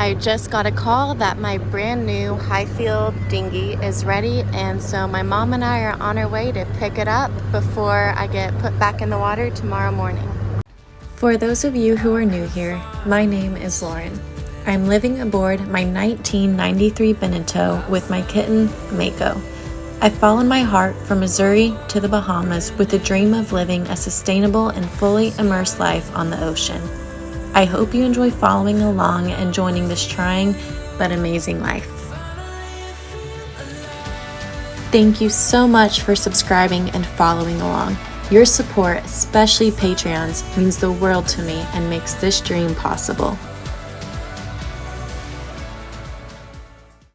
I just got a call that my brand new Highfield dinghy is ready, and so my mom and I are on our way to pick it up before I get put back in the water tomorrow morning. For those of you who are new here, my name is Lauren. I'm living aboard my 1993 Beneteau with my kitten, Mako. I've followed my heart from Missouri to the Bahamas with the dream of living a sustainable and fully immersed life on the ocean. I hope you enjoy following along and joining this trying but amazing life. Thank you so much for subscribing and following along. Your support, especially Patreons, means the world to me and makes this dream possible.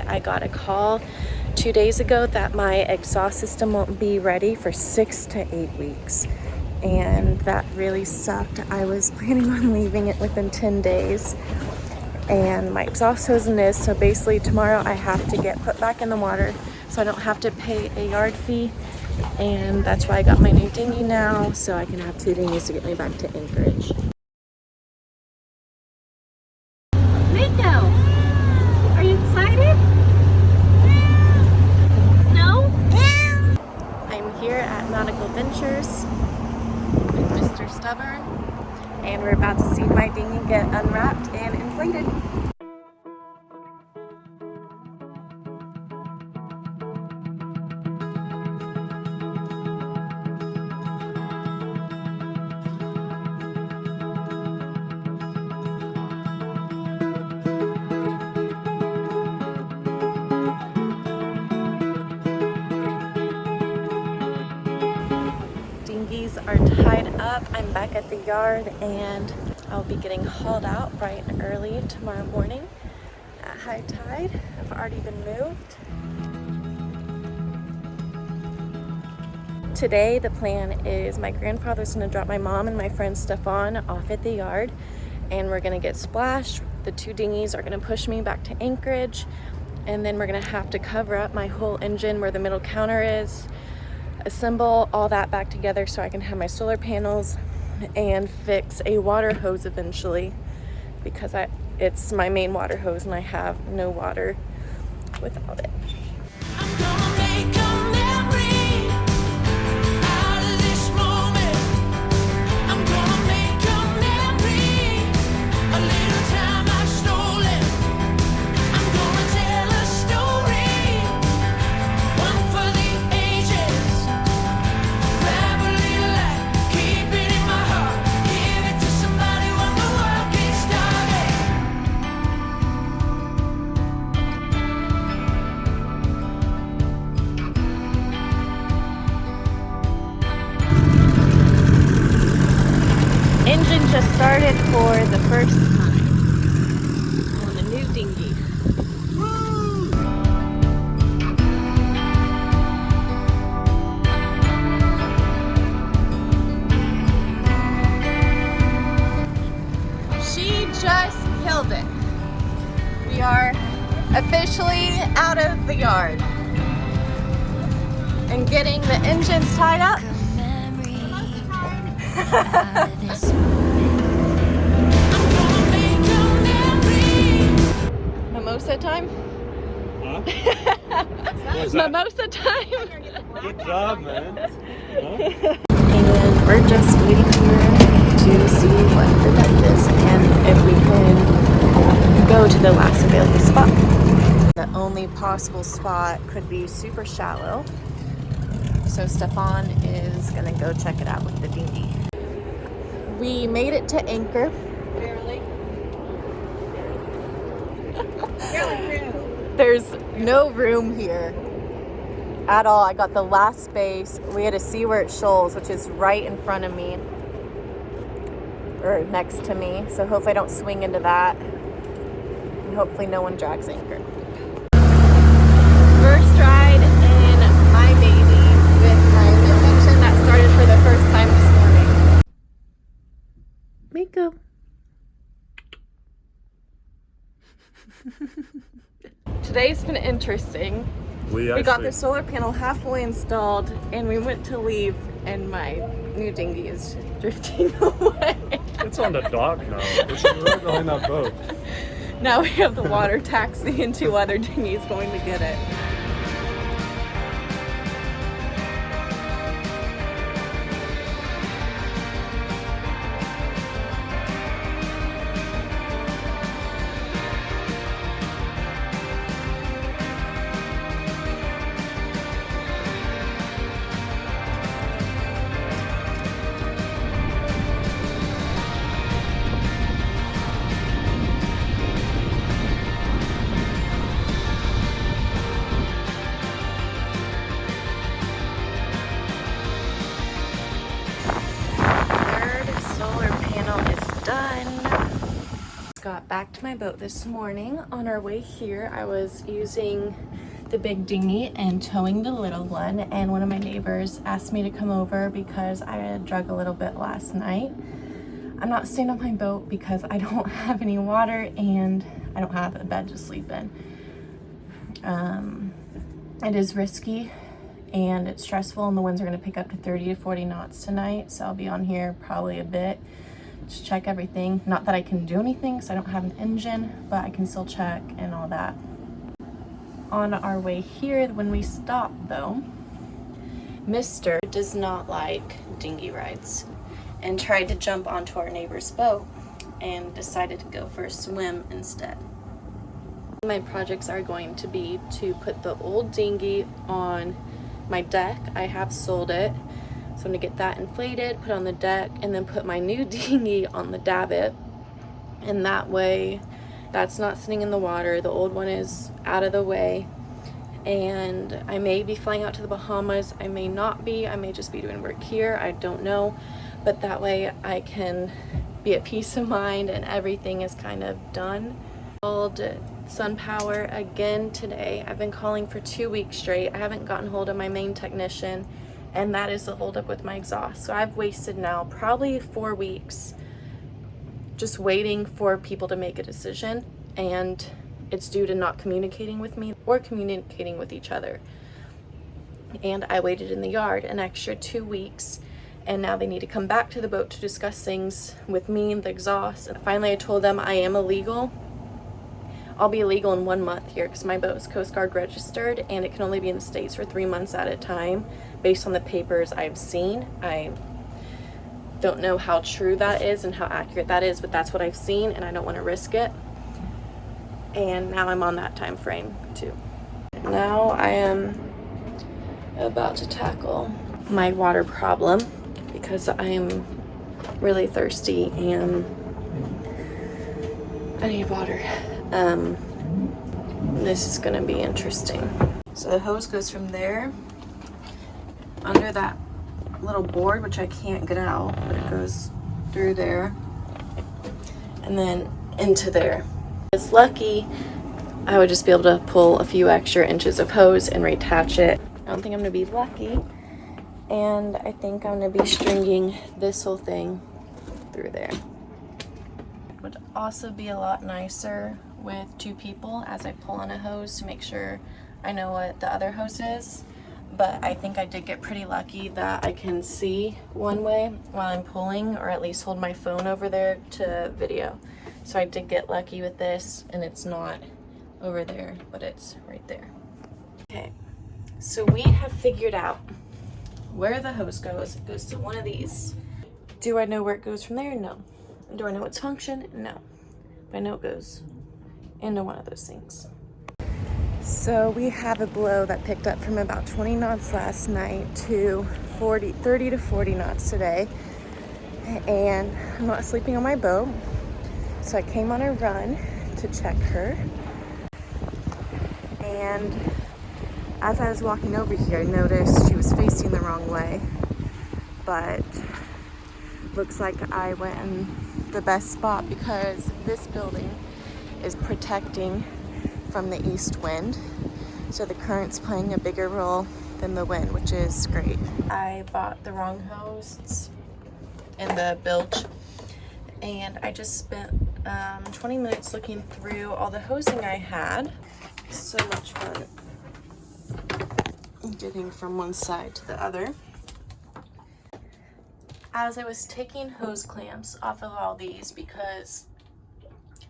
I got a call 2 days ago that my exhaust system won't be ready for 6 to 8 weeks. And that really sucked. I was planning on leaving it within 10 days. And my exhaust hosing is, so basically tomorrow I have to get put back in the water so I don't have to pay a yard fee. And that's why I got my new dinghy now, so I can have 2 dinghies to get me back to Anchorage. Mako, are you excited? No? I'm here at Nautical Ventures with Mr. Stubborn, and we're about to see my dinghy get unwrapped and inflated. Dinghies are tied up. I'm back at the yard and I'll be getting hauled out bright and early tomorrow morning at high tide. I've already been moved. Today the plan is my grandfather's going to drop my mom and my friend Stefan off at the yard, and we're going to get splashed. The 2 dinghies are going to push me back to Anchorage, and then we're going to have to cover up my whole engine where the middle counter is, assemble all that back together so I can have my solar panels, and fix a water hose eventually, because it's my main water hose and I have no water without it. I'm gonna make a memory out of this moment. I'm gonna make a memory, a little time I've stolen. I'm gonna tell a story, one for the ages. Grab a little light, keep it in my heart, give it to somebody when the world gets started. Engine just started for the first time on the new dinghy. She just killed it. We are officially out of the yard and getting the engines tied up. Mimosa time? Huh? Mimosa time? Good job, man. Huh? And we're just waiting here to see what the depth is and if we can go to the last available spot. The only possible spot could be super shallow, so Stefan is gonna go check it out with the dinghy. We made it to anchor. Barely. There's no room here at all. I got the last space. We had to see where it shoals, which is right in front of me, or next to me. So hopefully I don't swing into that, and hopefully no one drags anchor. First ride in my baby with my new engine that started for the first time this morning. Mako. Today's been interesting. We got the solar panel halfway installed and we went to leave and my new dinghy is drifting away. It's on the dock now. We're going that boat. Now we have the water taxi and 2 other dinghies going to get it. Got back to my boat this morning. On our way here, I was using the big dinghy and towing the little one, and one of my neighbors asked me to come over because I had drug a little bit last night. I'm not staying on my boat because I don't have any water and I don't have a bed to sleep in. It is risky and it's stressful, and the winds are going to pick up to 30 to 40 knots tonight, so I'll be on here probably a bit. Just check everything. Not that I can do anything because I don't have an engine, but I can still check and all that. On our way here, when we stop though, Mr. does not like dinghy rides and tried to jump onto our neighbor's boat and decided to go for a swim instead. My projects are going to be to put the old dinghy on my deck. I have sold it. So I'm gonna get that inflated, put on the deck, and then put my new dinghy on the davit. And that way, that's not sitting in the water. The old one is out of the way. And I may be flying out to the Bahamas. I may not be. I may just be doing work here. I don't know. But that way I can be at peace of mind and everything is kind of done. Called SunPower again today. I've been calling for 2 weeks straight. I haven't gotten hold of my main technician, and that is the holdup with my exhaust. So I've wasted now probably 4 weeks just waiting for people to make a decision, and it's due to not communicating with me or communicating with each other. And I waited in the yard an extra 2 weeks, and now they need to come back to the boat to discuss things with me and the exhaust. And finally I told them I am illegal. I'll be illegal in 1 month here because my boat is Coast Guard registered, and it can only be in the States for 3 months at a time based on the papers I've seen. I don't know how true that is and how accurate that is, but that's what I've seen, and I don't want to risk it. And now I'm on that time frame too. Now I am about to tackle my water problem because I am really thirsty and I need water. This is gonna be interesting. So the hose goes from there under that little board, which I can't get out, but it goes through there and then into there. It's lucky I would just be able to pull a few extra inches of hose and reattach it. I don't think I'm gonna be lucky, and I think I'm gonna be stringing this whole thing through there. It would also be a lot nicer with 2 people as I pull on a hose to make sure I know what the other hose is, but I think I did get pretty lucky that I can see one way while I'm pulling, or at least hold my phone over there to video. So I did get lucky with this, and it's not over there, but it's right there. Okay, so we have figured out where the hose goes. It goes to one of these. Do I know where it goes from there? No. Do I know its function? No. But I know it goes into one of those things. So we have a blow that picked up from about 20 knots last night to 30 to 40 knots today. And I'm not sleeping on my boat. So I came on a run to check her. And as I was walking over here, I noticed she was facing the wrong way. But looks like I went in the best spot because this building is protecting from the east wind. So the current's playing a bigger role than the wind, which is great. I bought the wrong hose in the bilge, and I just spent 20 minutes looking through all the hosing I had. So much fun getting from one side to the other. As I was taking hose clamps off of all these because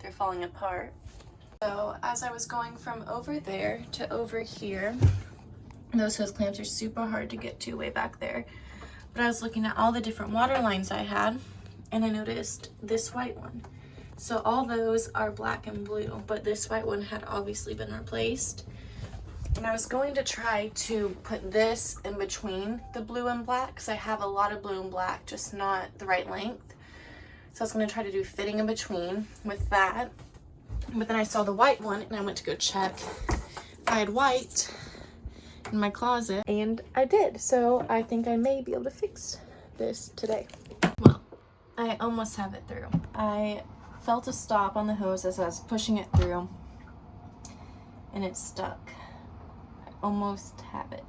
they're falling apart, So as I was going from over there to over here, those hose clamps are super hard to get to way back there. But I was looking at all the different water lines I had, and I noticed this white one. So all those are black and blue, but this white one had obviously been replaced. And I was going to try to put this in between the blue and black, because I have a lot of blue and black, just not the right length. So I was going to try to do fitting in between with that. But then I saw the white one, and I went to go check if I had white in my closet, and I did. So I think I may be able to fix this today. Well, I almost have it through. I felt a stop on the hose as I was pushing it through, and it's stuck. I almost have it.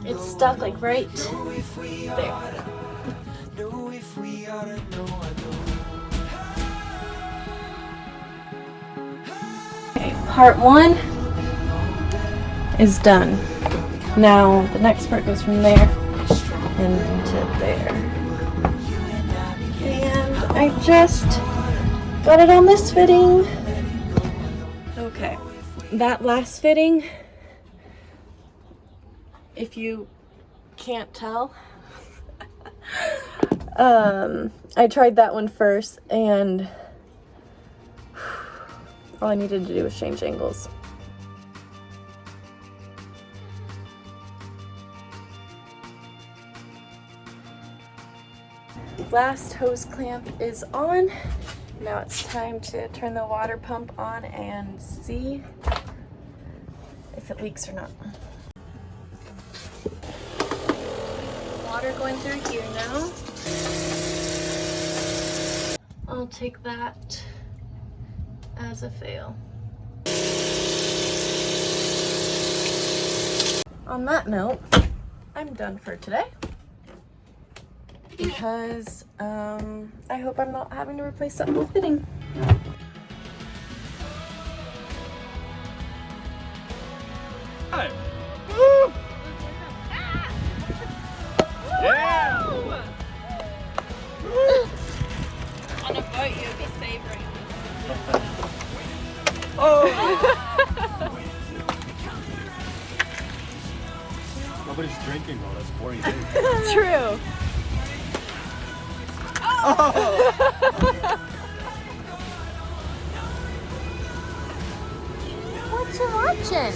It's stuck like right there. Okay, part one is done. Now the next part goes from there into there. And I just got it on this fitting. Okay, that last fitting, if you can't tell, I tried that one first, and all I needed to do was change angles. Last hose clamp is on. Now it's time to turn the water pump on and see if it leaks or not. Water going through here now. I'll take that as a fail. On that note, I'm done for today, because I hope I'm not having to replace that whole fitting. Hi. Woo! Yeah! On a boat, you'll be savoring. Oh! Nobody's drinking though, that's boring. True. Oh! What you watching?